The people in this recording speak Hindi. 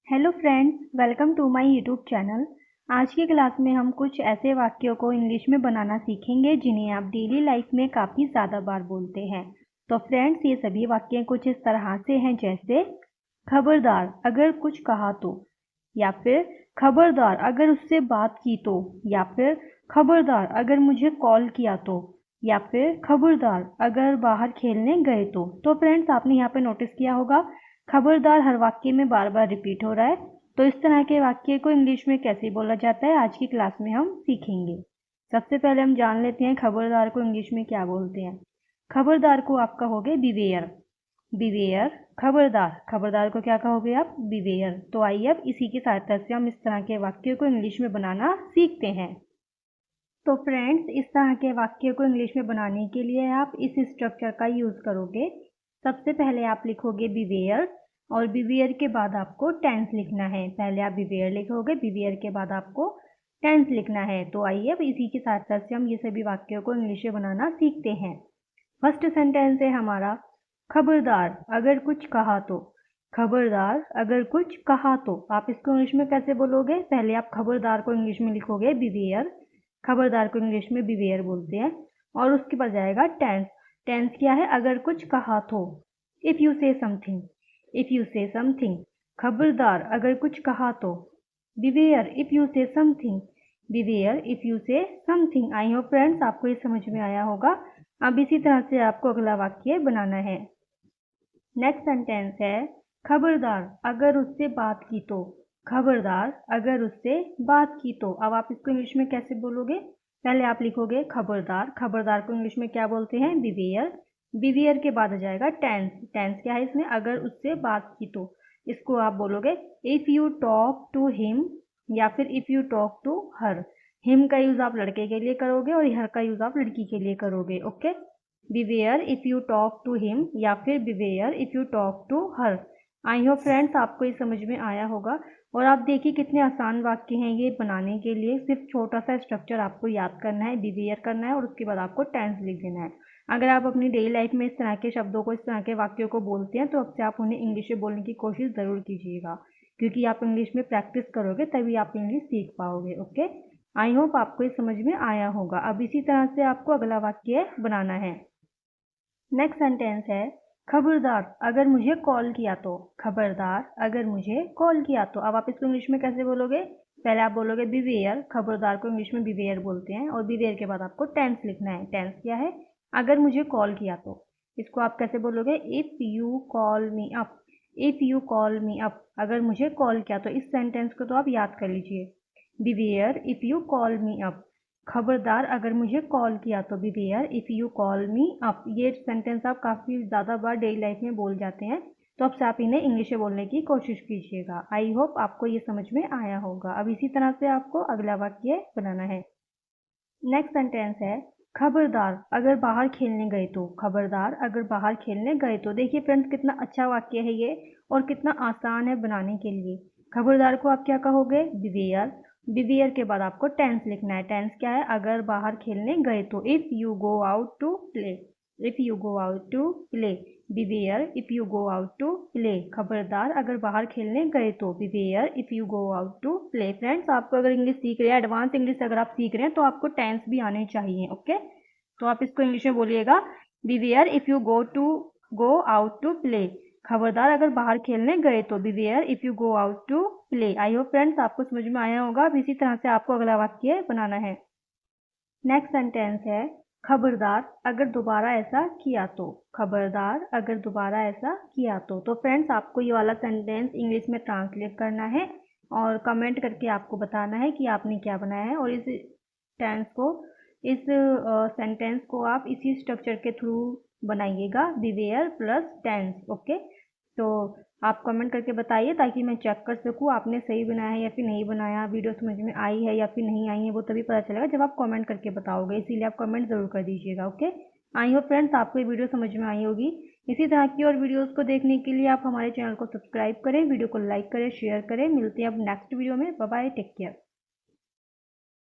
Hello friends, welcome to my YouTube channel. आज की क्लास में हम कुछ ऐसे वाक्यों को इंग्लिश में बनाना सीखेंगे जिन्हें आप डेली लाइफ में काफ़ी ज़्यादा बार बोलते हैं। तो फ्रेंड्स, ये सभी वाक्य कुछ इस तरह से हैं, जैसे खबरदार अगर कुछ कहा तो, या फिर खबरदार अगर उससे बात की तो, या फिर खबरदार अगर मुझे कॉल किया तो, या फिर खबरदार अगर बाहर खेलने गए तो फ्रेंड्स, आपने यहाँ पे नोटिस किया होगा खबरदार हर वाक्य में बार बार रिपीट हो रहा है। तो इस तरह के वाक्य को इंग्लिश में कैसे बोला जाता है, आज की क्लास में हम सीखेंगे। सबसे पहले हम जान लेते हैं खबरदार को इंग्लिश में क्या बोलते हैं। खबरदार को आप कहोगे बिवेयर। बिवेयर खबरदार, खबरदार को क्या कहोगे आप? बिवेयर। तो आइए अब इसी की सहायता से हम इस तरह के वाक्यों को इंग्लिश में बनाना सीखते हैं। तो फ्रेंड्स, इस तरह के वाक्य को इंग्लिश में बनाने के लिए आप इस स्ट्रक्चर का यूज़ करोगे। सबसे पहले आप लिखोगे बिवेयर, और बिवेयर के बाद आपको टेंस लिखना है। पहले आप बिवेयर लिखोगे, बिवेयर के बाद आपको टेंस लिखना है। तो आइए अब इसी के साथ साथ से हम ये सभी वाक्यों को इंग्लिश में बनाना सीखते हैं। फर्स्ट सेंटेंस है हमारा, खबरदार अगर कुछ कहा तो। खबरदार अगर कुछ कहा तो आप इसको इंग्लिश में कैसे बोलोगे? पहले आप खबरदार को इंग्लिश में लिखोगे बिवेयर, खबरदार को इंग्लिश में बिवेयर बोलते हैं, और उसके बाद जाएगा टेंस। टेंस क्या है? अगर कुछ कहा तो, इफ यू से समथिंग। इफ यू से समथिंग, खबरदार अगर कुछ कहा तो। बिवेयर इफ यू से समथिंग। बिवेयर इफ यू से समथिंग। आई होप फ्रेंड्स आपको ये समझ में आया होगा। अब इसी तरह से आपको अगला वाक्य बनाना है। नेक्स्ट सेंटेंस है, खबरदार अगर उससे बात की तो। खबरदार अगर उससे बात की तो। अब आप इसको इंग्लिश में कैसे बोलोगे? पहले आप लिखोगे खबरदार, खबरदार को इंग्लिश में क्या बोलते हैं? बिवेयर। बिवेयर के बाद आ जाएगा टेंस। टेंस क्या है इसमें? अगर उससे बात की तो। इसको आप बोलोगे if you talk to him, या फिर if you talk to her. Him का यूज आप लड़के के लिए करोगे और हर का यूज आप लड़की के लिए करोगे। Okay, beware if you talk to him, या फिर beware if you talk to her. I hope friends आपको ये समझ में आया होगा। और आप देखिए कितने आसान वाक्य हैं ये बनाने के लिए। सिर्फ छोटा सा स्ट्रक्चर आपको याद करना है, बिवेयर करना है, और उसके बाद आपको टेंस लिख देना है। अगर आप अपनी डेली लाइफ में इस तरह के शब्दों को, इस तरह के वाक्यों को बोलते हैं, तो अब से आप उन्हें इंग्लिश में बोलने की कोशिश ज़रूर कीजिएगा, क्योंकि आप इंग्लिश में प्रैक्टिस करोगे तभी आप इंग्लिश सीख पाओगे। ओके, आई होप आपको ये समझ में आया होगा। अब इसी तरह से आपको अगला वाक्य बनाना है। नेक्स्ट सेंटेंस है, खबरदार अगर मुझे कॉल किया तो। खबरदार अगर मुझे कॉल किया तो। अब आप इसको इंग्लिश में कैसे बोलोगे? पहले आप बोलोगे बिवेयर, खबरदार को इंग्लिश में बिवेयर बोलते हैं, और बिवेयर के बाद आपको टेंस लिखना है। टेंस क्या है? अगर मुझे कॉल किया तो। इसको आप कैसे बोलोगे? If you call me up. If you call me up, अगर मुझे कॉल किया तो। इस सेंटेंस को तो आप याद कर लीजिए, beware if you call me up. खबरदार अगर मुझे कॉल किया तो। Beware if you call me up. ये सेंटेंस आप काफ़ी ज़्यादा बार डेली लाइफ में बोल जाते हैं, तो अब से आप इन्हें इंग्लिश में बोलने की कोशिश कीजिएगा। आई होप आपको ये समझ में आया होगा। अब इसी तरह से आपको अगला वाक्य बनाना है। नेक्स्ट सेंटेंस है, खबरदार अगर बाहर खेलने गए तो। खबरदार अगर बाहर खेलने गए तो। देखिए फ्रेंड्स, कितना अच्छा वाक्य है ये, और कितना आसान है बनाने के लिए। खबरदार को आप क्या कहोगे? बिवेयर। बिवेयर के बाद आपको टेंस लिखना है। टेंस क्या है? अगर बाहर खेलने गए तो। If you go out to play. If you go out to play. Beware if you go out to play. खबरदार अगर बाहर खेलने गए तो। Beware if you go out to play. Friends, आपको अगर इंग्लिश सीख रहे हैं, एडवांस इंग्लिश अगर आप सीख रहे हैं, तो आपको टेंस भी आने चाहिए। ओके, तो आप इसको इंग्लिश में बोलिएगा, beware if you go out to play. खबरदार अगर बाहर खेलने गए तो। Beware if you go out to play. I hope friends आपको समझ में आया होगा। अब इसी तरह से आपको अगला वाक्य बनाना है। नेक्स्ट सेंटेंस है, खबरदार अगर दोबारा ऐसा किया तो। खबरदार अगर दोबारा ऐसा किया तो। तो फ्रेंड्स, आपको ये वाला सेंटेंस इंग्लिश में ट्रांसलेट करना है, और कमेंट करके आपको बताना है कि आपने क्या बनाया है। और इस टेंस को, इस सेंटेंस को आप इसी स्ट्रक्चर के थ्रू बनाइएगा, बिवेयर प्लस टेंस। ओके, तो आप कमेंट करके बताइए, ताकि मैं चेक कर सकूँ आपने सही बनाया है या फिर नहीं बनाया, वीडियो समझ में आई है या फिर नहीं आई है। वो तभी पता चलेगा जब आप कमेंट करके बताओगे, इसीलिए आप कमेंट ज़रूर कर दीजिएगा। ओके, आई होप फ्रेंड्स आपको ये वीडियो समझ में आई होगी। इसी तरह की और वीडियोस को देखने के लिए आप हमारे चैनल को सब्सक्राइब करें, वीडियो को लाइक करें, शेयर करें। मिलते हैं अब नेक्स्ट वीडियो में। Bye bye, take care.